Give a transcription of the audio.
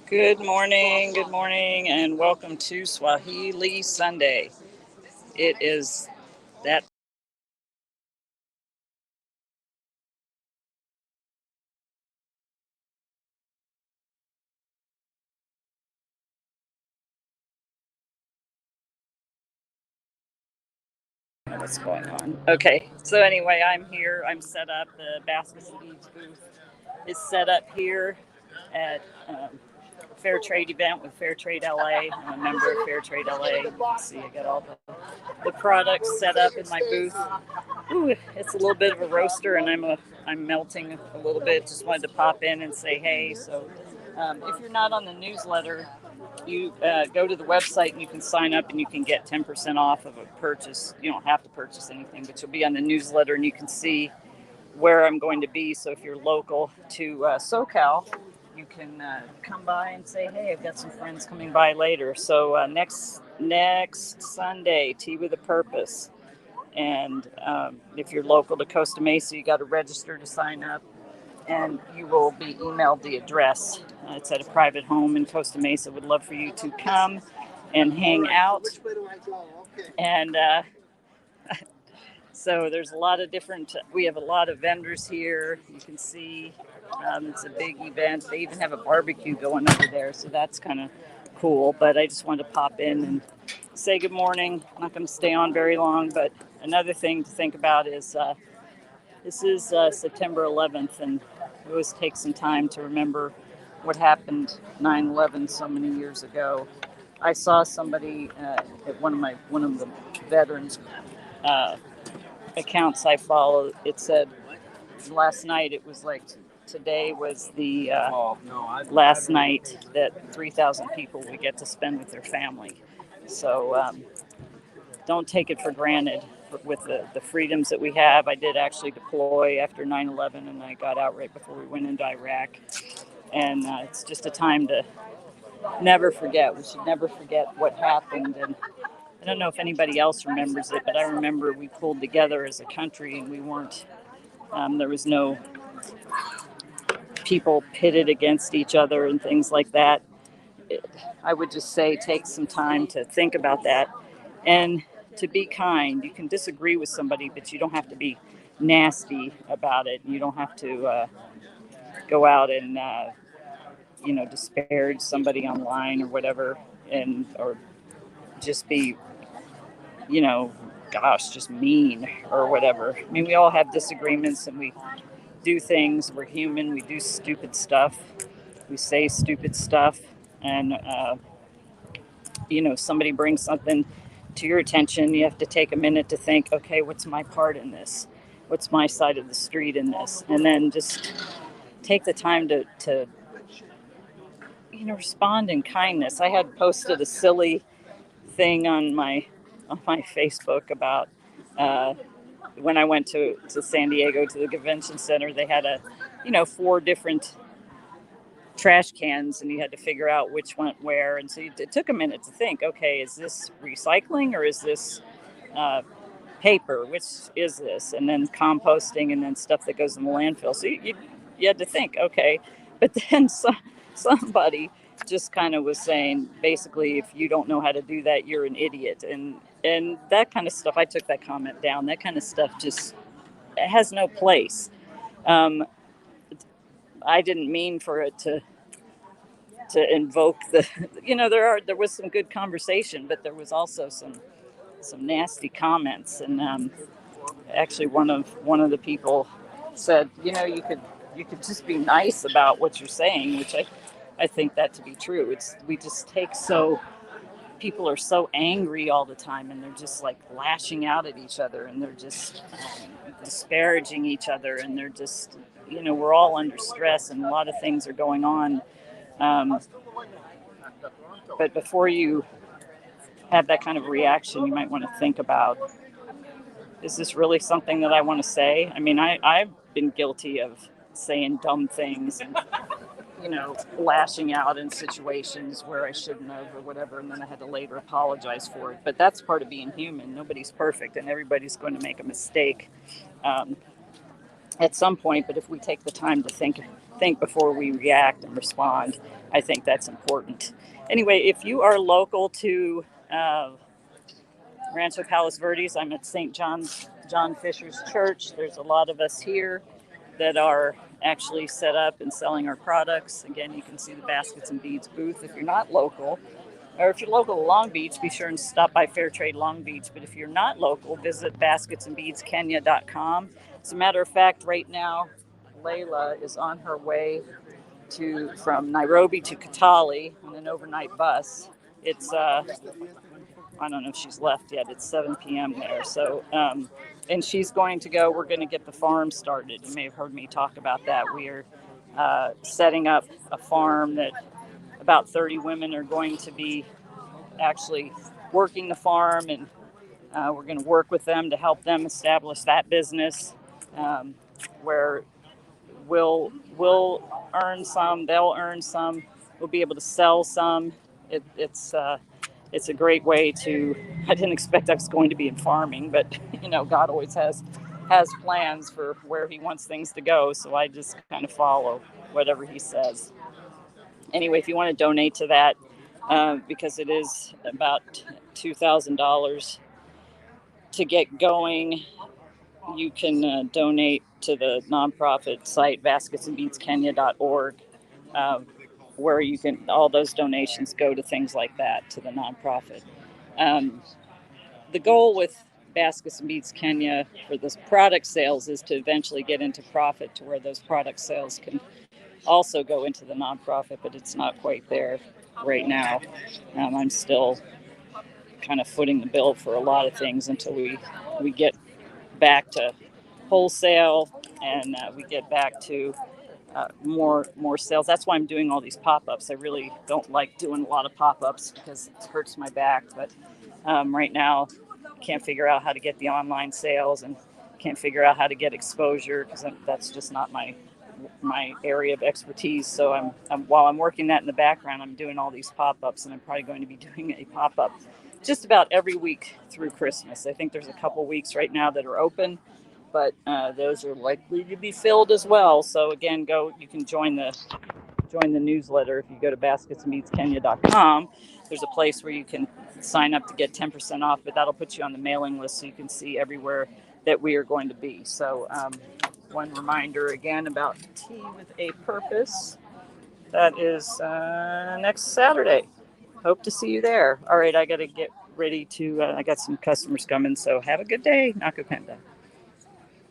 Good morning, and welcome to Swahili Sunday. It is that what's going on. Okay, so anyway, I'm here. I'm set up. The Baskets and Beads booth is set up here at Fair Trade event with Fair Trade LA. I'm a member of Fair Trade LA. You can see I got all the products set up in my booth. Ooh, it's a little bit of a roaster, and I'm melting a little bit. Just wanted to pop in and say hey. So, if you're not on the newsletter, you go to the website and you can sign up and you can get 10% off of a purchase. You don't have to purchase anything, but you'll be on the newsletter and you can see where I'm going to be. So if you're local to SoCal, you can come by and say, hey, I've got some friends coming by later. So next Sunday, Tea with a Purpose. And if you're local to Costa Mesa, you got to register to sign up, and you will be emailed the address. It's at a private home in Costa Mesa. Would love for you to come and hang out. And so there's a lot of we have a lot of vendors here. You can see it's a big event. They even have a barbecue going over there, so that's kind of cool. But I just wanted to pop in and say good morning. I'm not going to stay on very long, but another thing to think about is this is September 11th, and it always takes some time to remember what happened 9/11 so many years ago. I saw somebody at one of the veterans accounts I follow. It said last night it was like today was the last night that 3,000 people would get to spend with their family. So don't take it for granted with the freedoms that we have. I did actually deploy after 9/11, and I got out right before we went into Iraq. And it's just a time to never forget. We should never forget what happened. And I don't know if anybody else remembers it, but I remember we pulled together as a country, and we weren't, there was no people pitted against each other and things like that. I would just say take some time to think about that and to be kind. You can disagree with somebody, but you don't have to be nasty about it. You don't have to go out and disparage somebody online or whatever, and or just be just mean or whatever. I mean, we all have disagreements and we do things. We're human. We do stupid stuff. We say stupid stuff, and somebody brings something to your attention. You have to take a minute to think, okay, what's my part in this? What's my side of the street in this? And then just take the time to respond in kindness. I had posted a silly thing on my Facebook about when I went to San Diego to the convention center. They had 4 different trash cans, and you had to figure out which went where. And so it took a minute to think, okay, is this recycling or is this paper? Which is this? And then composting, and then stuff that goes in the landfill. So you had to think, okay. But then somebody just kind of was saying, basically, if you don't know how to do that, you're an idiot. And that kind of stuff, I took that comment down. That kind of stuff just has no place. I didn't mean for it to invoke there was some good conversation, but there was also some nasty comments. And actually one of the people said, you could just be nice about what you're saying, which I think that to be true. We just people are so angry all the time, and they're just like lashing out at each other, and they're just disparaging each other, and they're just, we're all under stress, and a lot of things are going on. But before you have that kind of reaction, you might want to think about, is this really something that I want to say? I mean, I've been guilty of saying dumb things and lashing out in situations where I shouldn't have or whatever, and then I had to later apologize for it. But that's part of being human. Nobody's perfect, and everybody's going to make a mistake at some point. But if we take the time to think think before we react and respond. I think that's important. Anyway, if you are local to Rancho Palos Verdes, I'm at St. John Fisher's Church. There's a lot of us here that are actually set up and selling our products. Again, you can see the Baskets and Beads booth. If you're not local, or if you're local to Long Beach, be sure and stop by Fairtrade Long Beach. But if you're not local, visit basketsandbeadskenya.com. As a matter of fact, right now, Layla is on her way from Nairobi to Kitale on an overnight bus. It's I don't know if she's left yet. It's 7 p.m. there. So, and she's going to go. We're going to get the farm started. You may have heard me talk about that. We are setting up a farm that about 30 women are going to be actually working the farm, and we're going to work with them to help them establish that business, where we'll earn some, they'll earn some, we'll be able to sell some. It's a great way to. I didn't expect I was going to be in farming, but God always has plans for where He wants things to go. So I just kind of follow whatever He says. Anyway, if you want to donate to that, because it is about $2,000 to get going, you can donate to the nonprofit site basketsandbeadskenya.org, where you can, all those donations go to things like that, to the nonprofit. The goal with Baskets and Beads Kenya for this product sales is to eventually get into profit, to where those product sales can also go into the nonprofit, but it's not quite there right now. I'm still kind of footing the bill for a lot of things until we get back to wholesale, and we get back to more sales. That's why I'm doing all these pop-ups. I really don't like doing a lot of pop-ups because it hurts my back, but right now can't figure out how to get the online sales, and can't figure out how to get exposure, because that's just not my area of expertise. So while I'm working that in the background, I'm doing all these pop-ups, and I'm probably going to be doing a pop-up just about every week through Christmas. I think there's a couple weeks right now that are open, but those are likely to be filled as well. So again, you can join the newsletter. If you go to basketsandbeadskenya.com, there's a place where you can sign up to get 10% off, but that'll put you on the mailing list so you can see everywhere that we are going to be. So one reminder again about Tea with a Purpose. That is next Saturday. Hope to see you there. All right, I got to get ready to, I got some customers coming, so have a good day. Nakupenda.